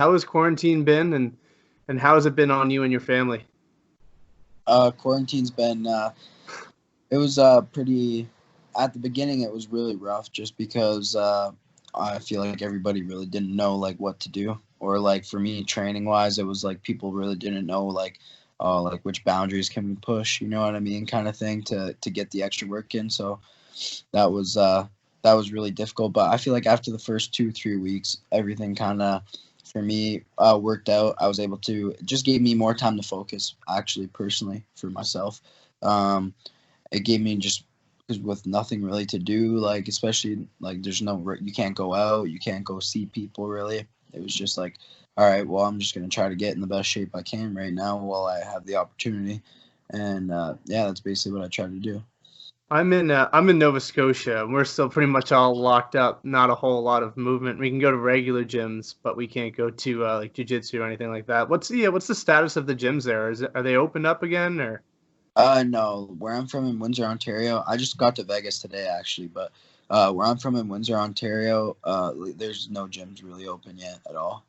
How has quarantine been, and how has it been on you and your family? Quarantine's been it was pretty at the beginning. It was really rough just because I feel like everybody really didn't know like what to do, or like for me training wise, it was like people really didn't know like which boundaries can we push, you know what I mean, kind of thing to get the extra work in. So that was uh that was really difficult, but I feel like after the first 2 3 weeks everything kind of for me worked out. I was able to, it just gave me more time to focus actually personally for myself. um it gave me just, because with nothing really to do, like especially like there's no, you can't go out, you can't go see people really. It was just like, all right, well, I'm just going to try to get in the best shape I can right now while I have the opportunity. And yeah, that's basically what I tried to do. I'm in Nova Scotia, and we're still pretty much all locked up. Not a whole lot of movement. We can go to regular gyms, but we can't go to like jujitsu or anything like that. What's the status of the gyms there? Are they opened up again or? No, where I'm from in Windsor, Ontario. I just got to Vegas today, actually, but where I'm from in Windsor, Ontario, there's no gyms really open yet at all.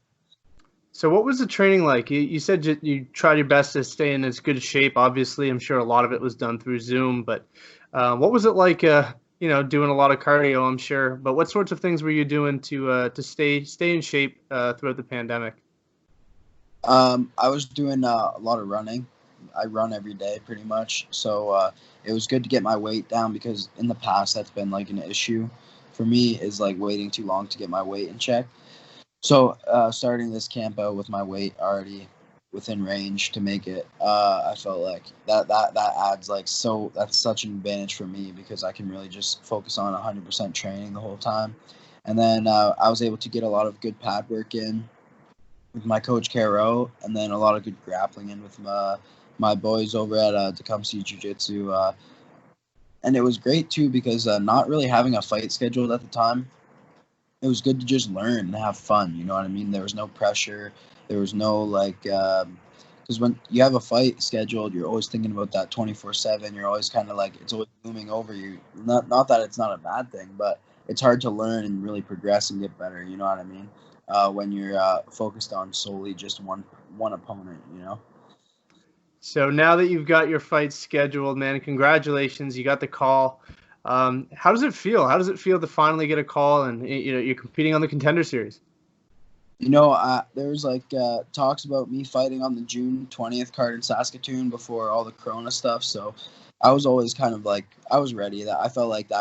So what was the training like? You said you tried your best to stay in as good a shape. Obviously, I'm sure a lot of it was done through Zoom, but what was it like? Doing a lot of cardio, I'm sure. But what sorts of things were you doing to stay in shape throughout the pandemic? I was doing a lot of running. I run every day pretty much, so it was good to get my weight down, because in the past that's been like an issue for me, is like waiting too long to get my weight in check. So starting this camp out with my weight already within range to make it, I felt like that adds like, so that's such an advantage for me, because I can really just focus on 100% training the whole time. And then I was able to get a lot of good pad work in with my coach Caro, and then a lot of good grappling in with my boys over at Tecumseh Jiu Jitsu. And it was great too, because not really having a fight scheduled at the time, it was good to just learn and have fun. You know what I mean? There was no pressure. There was no like, because when you have a fight scheduled, you're always thinking about that 24/7. You're always kind of like, it's always looming over you. Not that it's not a bad thing, but it's hard to learn and really progress and get better. You know what I mean? When you're focused on solely just one opponent. You know. So now that you've got your fight scheduled, man, congratulations, you got the call. How does it feel? How does it feel to finally get a call and you're competing on the Contender Series? There was like talks about me fighting on the June 20th card in Saskatoon before all the Corona stuff. So I was always kind of like, I was ready. I felt like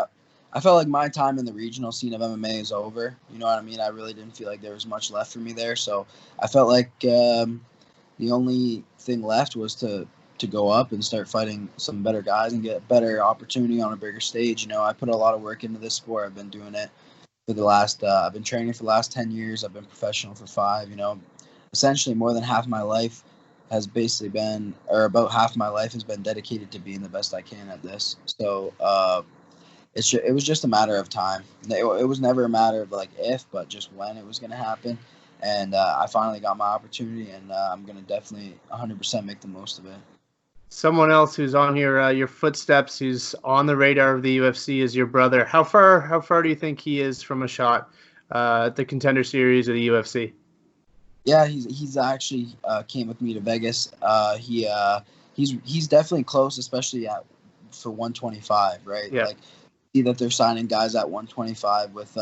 my time in the regional scene of MMA is over. You know what I mean? I really didn't feel like there was much left for me there. So I felt like the only thing left was to go up and start fighting some better guys and get better opportunity on a bigger stage. You know, I put a lot of work into this sport. I've been doing it for the last I've been training for the last 10 years. I've been professional for 5. You know, essentially more than half my life has basically been, or about half my life has been dedicated to being the best I can at this. So it was just a matter of time. It was never a matter of like if, but just when it was going to happen. And I finally got my opportunity, and I'm going to definitely 100% make the most of it. Someone else who's on your footsteps, who's on the radar of the UFC, is your brother. How far do you think he is from a shot at the Contender Series of the UFC? Yeah, he's actually came with me to Vegas. He's definitely close, especially at for 125, right? Yeah. Like, see that they're signing guys at 125 with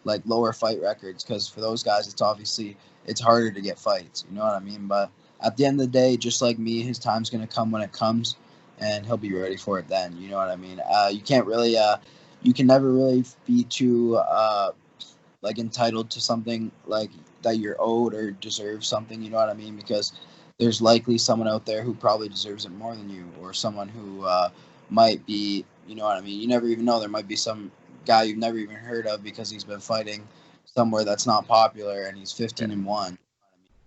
like lower fight records, because for those guys it's obviously, it's harder to get fights. You know what I mean? But at the end of the day, just like me, his time's gonna come when it comes, and he'll be ready for it then. You know what I mean? You can't really you can never really be too like entitled to something like that you're owed or deserve something. You know what I mean? Because there's likely someone out there who probably deserves it more than you, or someone who might be, you know what I mean? You never even know. There might be some guy you've never even heard of because he's been fighting somewhere that's not popular, and he's 15-1.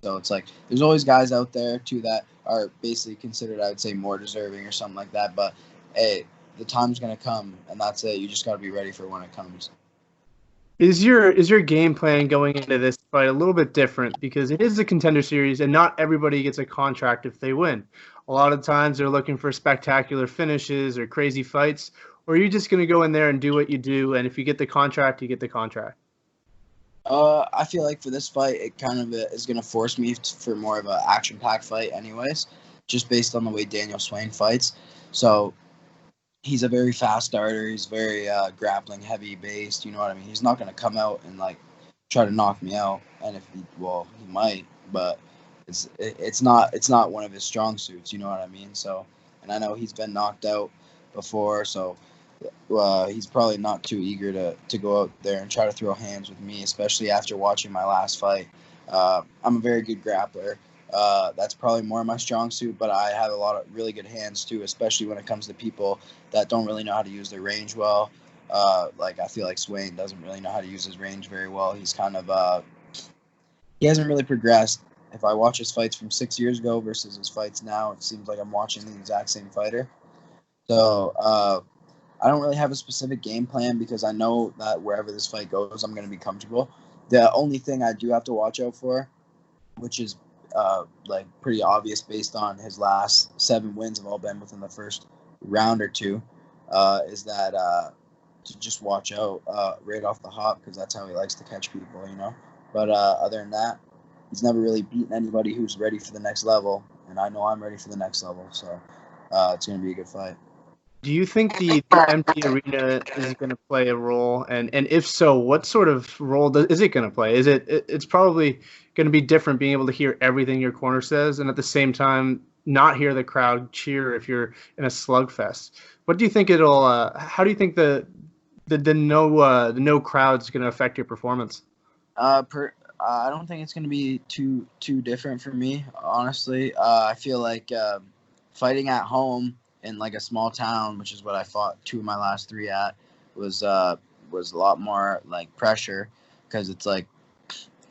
So it's like there's always guys out there too that are basically considered, I would say, more deserving or something like that. But hey, the time's gonna come, and that's it. You just got to be ready for when it comes. Is your game plan going into this fight a little bit different because it is a Contender Series and not everybody gets a contract if they win? A lot of times they're looking for spectacular finishes or crazy fights, or are you just going to go in there and do what you do, and if you get the contract, you get the contract? I feel like for this fight, it kind of is going to force me for more of an action-packed fight anyways, just based on the way Daniel Swain fights. So he's a very fast starter. He's very grappling heavy based. You know what I mean? He's not going to come out and like try to knock me out. And if he might, but it's not one of his strong suits. You know what I mean? So, and I know he's been knocked out before, so he's probably not too eager to go out there and try to throw hands with me, especially after watching my last fight. I'm a very good grappler. That's probably more my strong suit, but I have a lot of really good hands too, especially when it comes to people that don't really know how to use their range well. Like I feel like Swain doesn't really know how to use his range very well. He's kind of he hasn't really progressed. If I watch his fights from 6 years ago versus his fights now, it seems like I'm watching the exact same fighter. So I don't really have a specific game plan because I know that wherever this fight goes, I'm going to be comfortable. The only thing I do have to watch out for, which is like pretty obvious based on his last 7 wins have all been within the first round or two, is that to just watch out right off the hop because that's how he likes to catch people, you know. But other than that, he's never really beaten anybody who's ready for the next level, and I know I'm ready for the next level, so it's going to be a good fight. Do you think the empty arena is going to play a role, and if so, what sort of role is it going to play? It's probably going to be different being able to hear everything your corner says, and at the same time not hear the crowd cheer if you're in a slugfest. What do you think it'll? How do you think the no crowd is going to affect your performance? I don't think it's going to be too different for me, honestly. I feel like fighting at home in like a small town, which is what I fought 2 of my last 3 at, was a lot more like pressure because it's like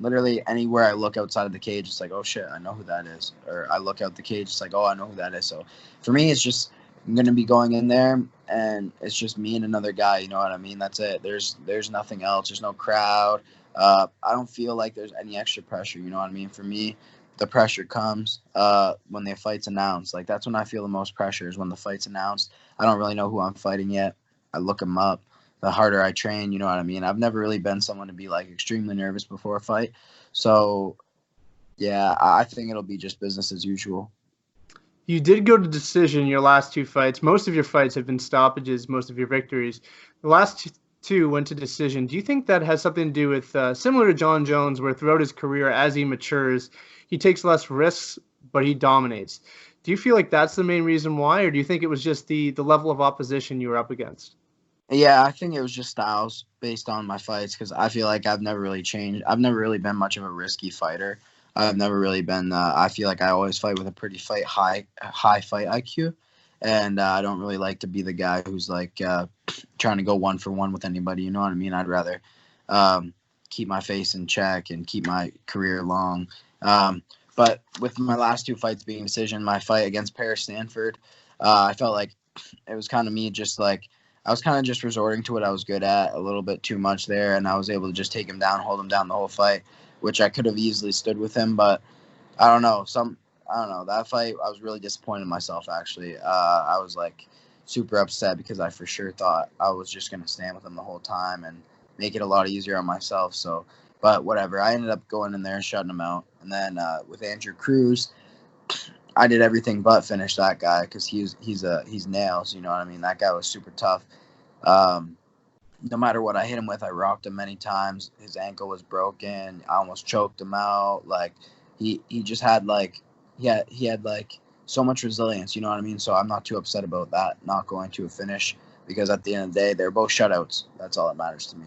literally anywhere I look outside of the cage, it's like, oh shit, I know who that is. Or I look out the cage, it's like, oh, I know who that is. So for me, it's just I'm gonna be going in there, and it's just me and another guy. You know what I mean? That's it. There's nothing else. There's no crowd. I don't feel like there's any extra pressure. You know what I mean? For me, the pressure comes when the fight's announced. Like that's when I feel the most pressure is when the fight's announced. I don't really know who I'm fighting yet. I look them up. The harder I train, you know what I mean? I've never really been someone to be like extremely nervous before a fight. So yeah, I think it'll be just business as usual. You did go to decision your last 2 fights. Most of your fights have been stoppages, most of your victories. The last 2 went to decision. Do you think that has something to do with, similar to John Jones, where throughout his career, as he matures, he takes less risks, but he dominates? Do you feel like that's the main reason why, or do you think it was just the level of opposition you were up against? Yeah, I think it was just styles based on my fights because I feel like I've never really changed. I've never really been much of a risky fighter. I've never really been. I feel like I always fight with a pretty high fight IQ, and I don't really like to be the guy who's like trying to go 1-for-1 with anybody. You know what I mean? I'd rather keep my face in check and keep my career long. But with my last 2 fights being decision, my fight against Paris Stanford, I felt like it was kind of me just like I was kind of just resorting to what I was good at a little bit too much there, and I was able to just take him down, hold him down the whole fight, which I could have easily stood with him, but I don't know. I don't know. That fight, I was really disappointed in myself, actually. I was like super upset because I for sure thought I was just going to stand with him the whole time and make it a lot easier on myself. So, but whatever. I ended up going in there and shutting him out. And then with Andrew Cruz, I did everything but finish that guy because he's nails. You know what I mean? That guy was super tough. No matter what I hit him with, I rocked him many times. His ankle was broken. I almost choked him out. Like he just had like he had like so much resilience. You know what I mean? So I'm not too upset about that not going to a finish because at the end of the day, they're both shutouts. That's all that matters to me.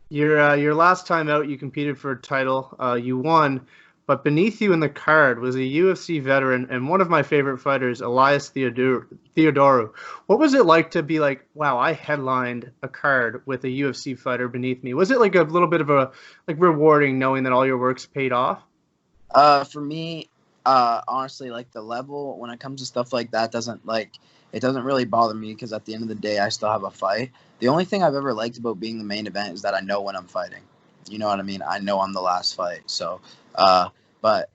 Your last time out, you competed for a title. You won, but beneath you in the card was a UFC veteran and one of my favorite fighters, Elias Theodorou. What was it like to be like, wow, I headlined a card with a UFC fighter beneath me? Was it like a little bit of a like rewarding knowing that all your work's paid off? For me, honestly, like the level when it comes to stuff like that doesn't really bother me because at the end of the day, I still have a fight. The only thing I've ever liked about being the main event is that I know when I'm fighting. You know what I mean? I know I'm the last fight. So, but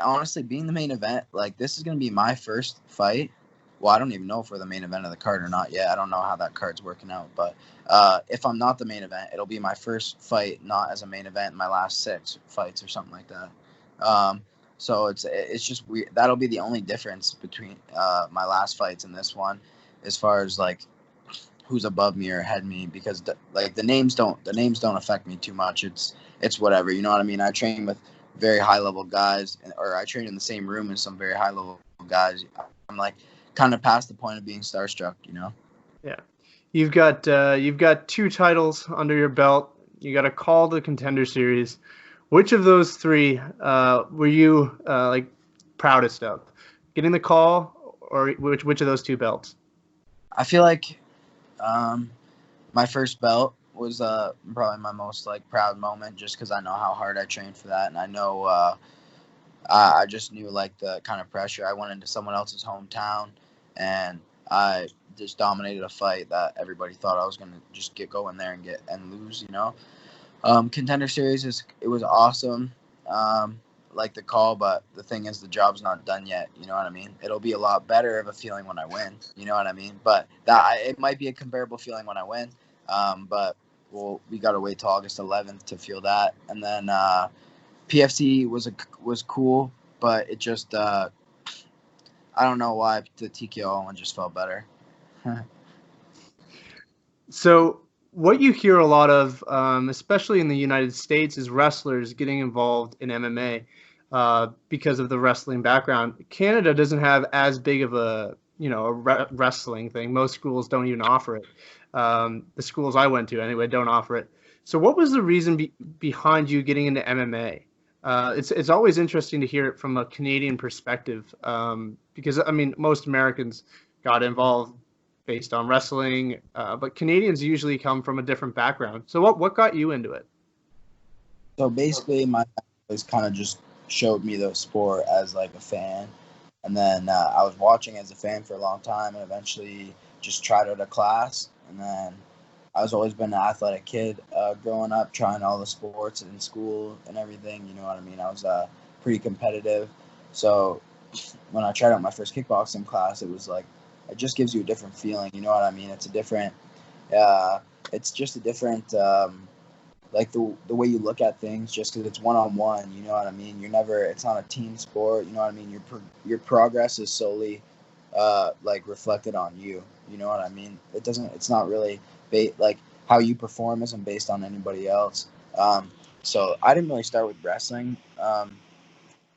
honestly, being the main event, like this is gonna be my first fight well, I don't even know if we're the main event of the card or not yet. I don't know how that card's working out. But if I'm not the main event, it'll be my first fight not as a main event in my last 6 fights or something like that. So it's just weird. That'll be the only difference between my last fights and this one, as far as like who's above me or ahead of me, because the names don't affect me too much. It's whatever, you know what I mean? I train with very high level guys, or I train in the same room as some very high level guys. I'm like kind of past the point of being starstruck, you know? Yeah. You've got 2 titles under your belt. You got a call to the Contender Series. Which of those 3 were you like proudest of? Getting the call, or which of those 2 belts? I feel like my first belt was probably my most like proud moment, just because I know how hard I trained for that, and I know I just knew like the kind of pressure. I went into someone else's hometown, and I just dominated a fight that everybody thought I was gonna just go in there and lose. You know, Contender Series it was awesome. Like the call, but the thing is, the job's not done yet. You know what I mean? It'll be a lot better of a feeling when I win. You know what I mean? But it might be a comparable feeling when I win. But we got to wait till August 11th to feel that. And then PFC was cool, but it just I don't know why the TKO one just felt better. So what you hear a lot of, especially in the United States, is wrestlers getting involved in MMA because of the wrestling background. Canada doesn't have as big of a wrestling thing. Most schools don't even offer it. The schools I went to, anyway, don't offer it. So what was the reason behind you getting into MMA? It's always interesting to hear it from a Canadian perspective, because, I mean, most Americans got involved based on wrestling, but Canadians usually come from a different background. So what got you into it? So basically, my was kind of just showed me the sport as like a fan, and then I was watching as a fan for a long time, and eventually just tried out a class, and then I was always been an athletic kid growing up, trying all the sports in school and everything. You know what I mean? I was pretty competitive, so when I tried out my first kickboxing class, it was like it just gives you a different feeling. You know what I mean? It's just a different. Like the way you look at things, just because it's one-on-one, you know what I mean? It's not a team sport, you know what I mean? Your progress is solely like reflected on you, you know what I mean? It's not really like how you perform isn't based on anybody else. So I didn't really start with wrestling.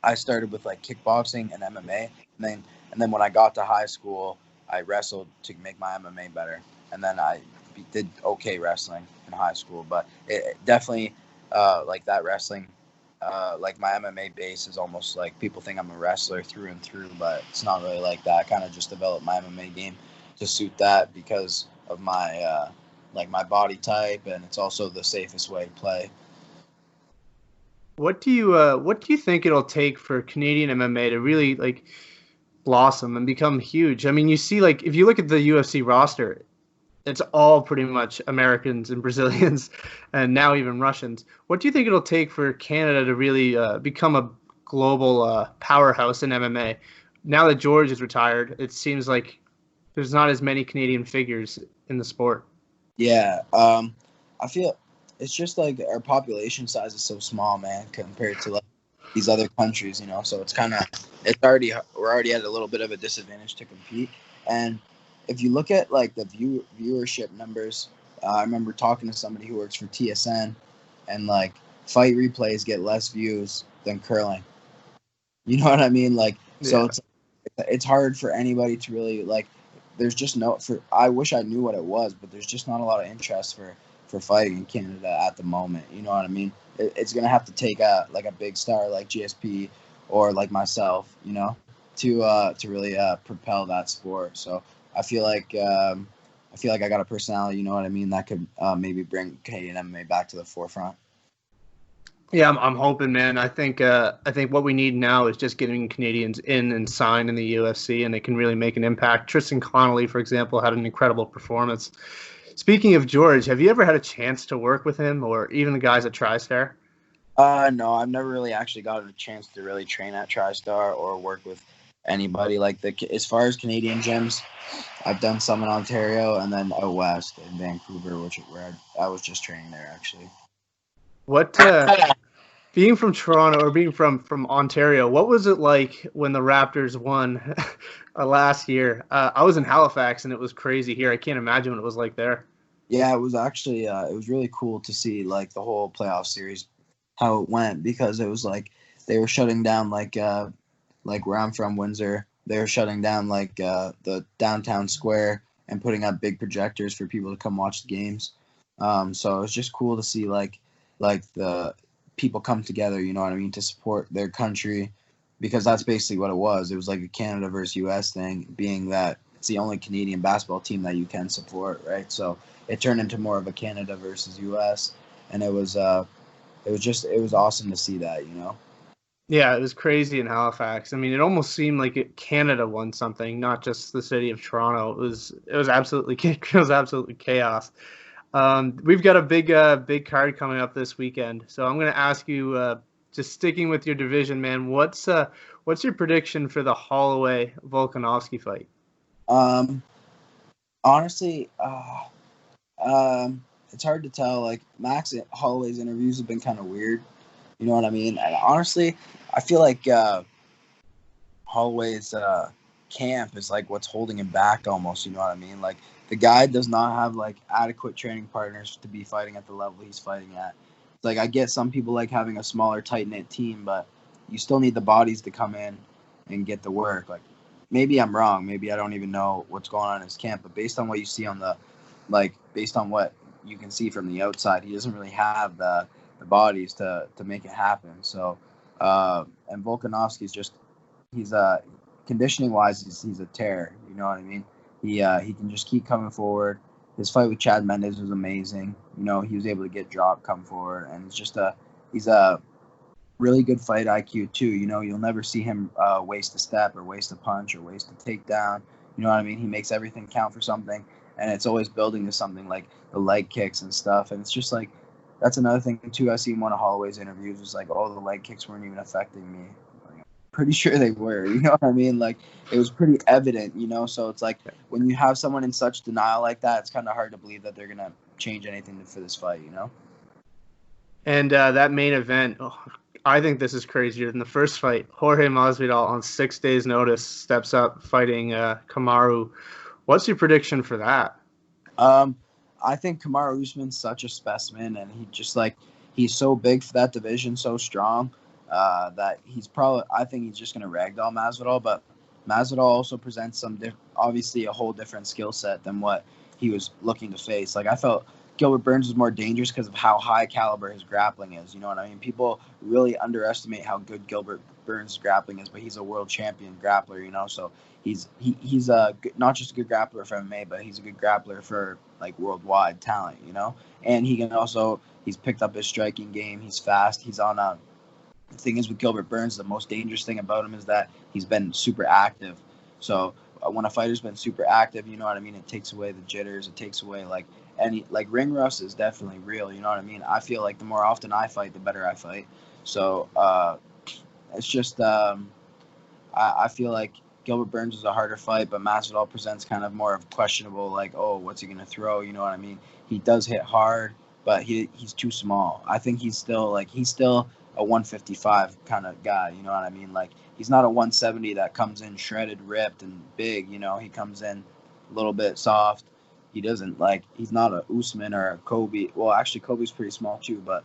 I started with like kickboxing and MMA, and then when I got to high school, I wrestled to make my MMA better, and then I did okay wrestling in high school, but it definitely like that wrestling, like my MMA base is almost like people think I'm a wrestler through and through, but it's not really like that. I kind of just developed my MMA game to suit that because of my like my body type, and it's also the safest way to play. What do you think it'll take for Canadian MMA to really like blossom and become huge? I mean, you see, like if you look at the UFC roster, it's all pretty much Americans and Brazilians, and now even Russians. What do you think it'll take for Canada to really become a global powerhouse in MMA? Now that George is retired, it seems like there's not as many Canadian figures in the sport. Yeah, I feel it's just like our population size is so small, man, compared to like these other countries, you know. So we're already at a little bit of a disadvantage to compete. And if you look at like the viewership numbers, I remember talking to somebody who works for TSN, and like fight replays get less views than curling. You know what I mean? Like, so Yeah. it's hard for anybody to really like. There's just I wish I knew what it was, but there's just not a lot of interest for fighting in Canada at the moment. You know what I mean? It's gonna have to take a big star like GSP or like myself, you know, to really propel that sport. So I feel like I got a personality, you know what I mean, that could maybe bring Canadian MMA back to the forefront. Yeah, I'm hoping, man. I think what we need now is just getting Canadians in and signed in the UFC, and they can really make an impact. Tristan Connolly, for example, had an incredible performance. Speaking of George, have you ever had a chance to work with him, or even the guys at TriStar? No, I've never really actually gotten a chance to really train at TriStar or work with anybody. Like as far as Canadian gyms, I've done some in Ontario and then out west in Vancouver, where I was just training there actually. What being from Toronto or being from Ontario, what was it like when the Raptors won last year? I was in Halifax and it was crazy here. I can't imagine what it was like there. Yeah, it was actually it was really cool to see like the whole playoff series, how it went, because it was like they were shutting down like where I'm from, Windsor. They were shutting down like the downtown square and putting up big projectors for people to come watch the games. So it was just cool to see like the people come together, you know what I mean, to support their country, because that's basically what it was. It was like a Canada versus U.S. thing, being that it's the only Canadian basketball team that you can support, right? So it turned into more of a Canada versus U.S. and it was awesome to see that, you know. Yeah, it was crazy in Halifax. I mean, it almost seemed like Canada won something, not just the city of Toronto. It was absolutely chaos. We've got a big card coming up this weekend, so I'm going to ask you, just sticking with your division, man. What's your prediction for the Holloway Volkanovski fight? Honestly, it's hard to tell. Like Max Holloway's interviews have been kind of weird. You know what I mean? And honestly, I feel like Holloway's camp is like what's holding him back almost. You know what I mean? Like the guy does not have like adequate training partners to be fighting at the level he's fighting at. Like I get some people like having a smaller, tight knit team, but you still need the bodies to come in and get the work. Like maybe I'm wrong. Maybe I don't even know what's going on in his camp, but based on what you see on based on what you can see from the outside, he doesn't really have the bodies to make it happen. So, and Volkanovski's he's conditioning wise, he's a terror. You know what I mean? He can just keep coming forward. His fight with Chad Mendes was amazing. You know, he was able to get dropped, come forward, and he's a really good fight IQ too. You know, you'll never see him waste a step or waste a punch or waste a takedown. You know what I mean? He makes everything count for something, and it's always building to something like the leg kicks and stuff. And it's just like, that's another thing too. I seen one of Holloway's interviews was like, oh, the leg kicks weren't even affecting me. Like, I'm pretty sure they were. You know what I mean? Like it was pretty evident. You know, so it's like when you have someone in such denial like that, it's kind of hard to believe that they're gonna change anything for this fight. You know. And that main event, I think this is crazier than the first fight. Jorge Masvidal on 6 days' notice steps up fighting Kamaru. What's your prediction for that? I think Kamaru Usman's such a specimen, and he's so big for that division, so strong, that I think he's just going to ragdoll Masvidal, but Masvidal also presents obviously a whole different skill set than what he was looking to face. Like I felt Gilbert Burns was more dangerous because of how high caliber his grappling is. You know what I mean? People really underestimate how good Gilbert Burns' grappling is, but he's a world champion grappler, you know, so he's not just a good grappler for MMA, but he's a good grappler for like worldwide talent, you know. And he's picked up his striking game. He's fast. He's on a. The thing is with Gilbert Burns, the most dangerous thing about him is that he's been super active. So when a fighter's been super active, you know what I mean. It takes away the jitters. It takes away like ring rust is definitely real. You know what I mean. I feel like the more often I fight, the better I fight. So it's just I feel like Gilbert Burns is a harder fight, but Masvidal presents kind of more of questionable, like, oh, what's he going to throw? You know what I mean? He does hit hard, but he's too small. I think he's still a 155 kind of guy. You know what I mean? Like, he's not a 170 that comes in shredded, ripped, and big. You know, he comes in a little bit soft. He's not a Usman or a Kobe. Well, actually, Kobe's pretty small too, but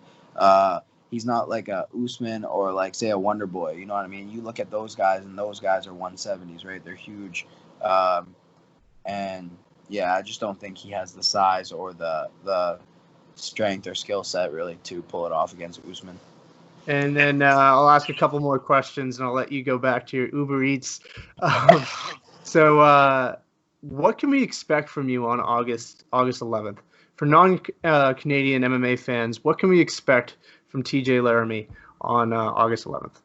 he's not like a Usman or like say a Wonder Boy. You know what I mean? You look at those guys, and those guys are 170s, right? They're huge, and yeah, I just don't think he has the size or the strength or skill set really to pull it off against Usman. And then I'll ask a couple more questions, and I'll let you go back to your Uber Eats. So, what can we expect from you on August 11th? For non-Canadian MMA fans, what can we expect from TJ Laramie on August 11th?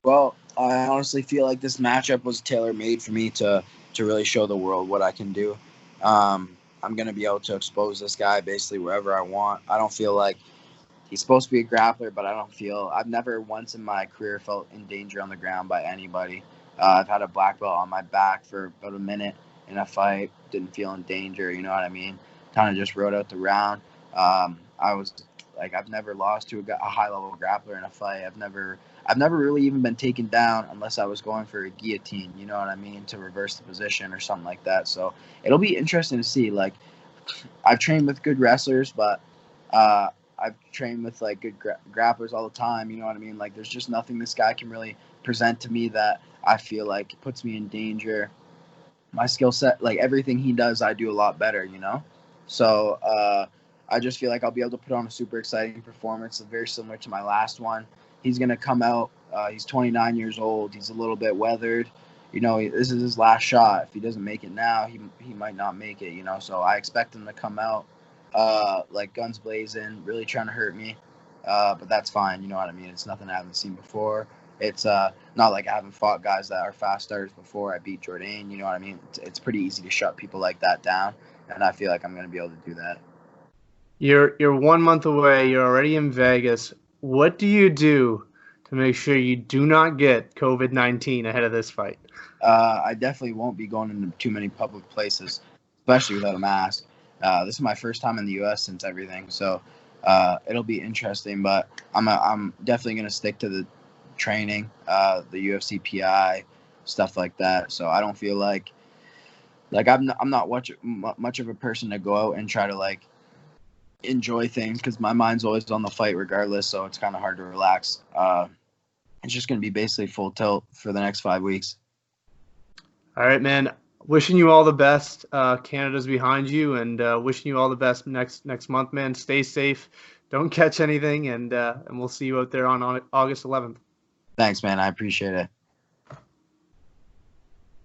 Well, I honestly feel like this matchup was tailor-made for me to really show the world what I can do. I'm going to be able to expose this guy basically wherever I want. I don't feel like he's supposed to be a grappler, but I've never once in my career felt in danger on the ground by anybody. I've had a black belt on my back for about a minute in a fight. Didn't feel in danger. You know what I mean? Kind of just rode out the round. I was like, I've never lost to a high level grappler in a fight. I've never really even been taken down unless I was going for a guillotine. You know what I mean? To reverse the position or something like that. So it'll be interesting to see. Like, I've trained with good wrestlers, but I've trained with like good grapplers all the time. You know what I mean? Like, there's just nothing this guy can really present to me that I feel like puts me in danger. My skill set, like everything he does, I do a lot better. You know, so I just feel like I'll be able to put on a super exciting performance, very similar to my last one. He's gonna come out. He's 29 years old. He's a little bit weathered. You know, this is his last shot. If he doesn't make it now, he might not make it. You know, so I expect him to come out like guns blazing, really trying to hurt me. But that's fine. You know what I mean? It's nothing I haven't seen before. It's not like I haven't fought guys that are fast starters before. I beat Jourdain. You know what I mean? It's pretty easy to shut people like that down, and I feel like I'm going to be able to do that. You're 1 month away. You're already in Vegas. What do you do to make sure you do not get COVID-19 ahead of this fight? I definitely won't be going into too many public places, especially without a mask. This is my first time in the U.S. since everything, so it'll be interesting. But I'm definitely going to stick to the training, the UFC PI, stuff like that. So I don't feel like I'm not much of a person to go out and try to like enjoy things because my mind's always on the fight regardless. So it's kind of hard to relax. It's just going to be basically full tilt for the next 5 weeks. All right, man. Wishing you all the best. Canada's behind you, and wishing you all the best next month, man. Stay safe. Don't catch anything, and we'll see you out there on August 11th. Thanks, man. I appreciate it.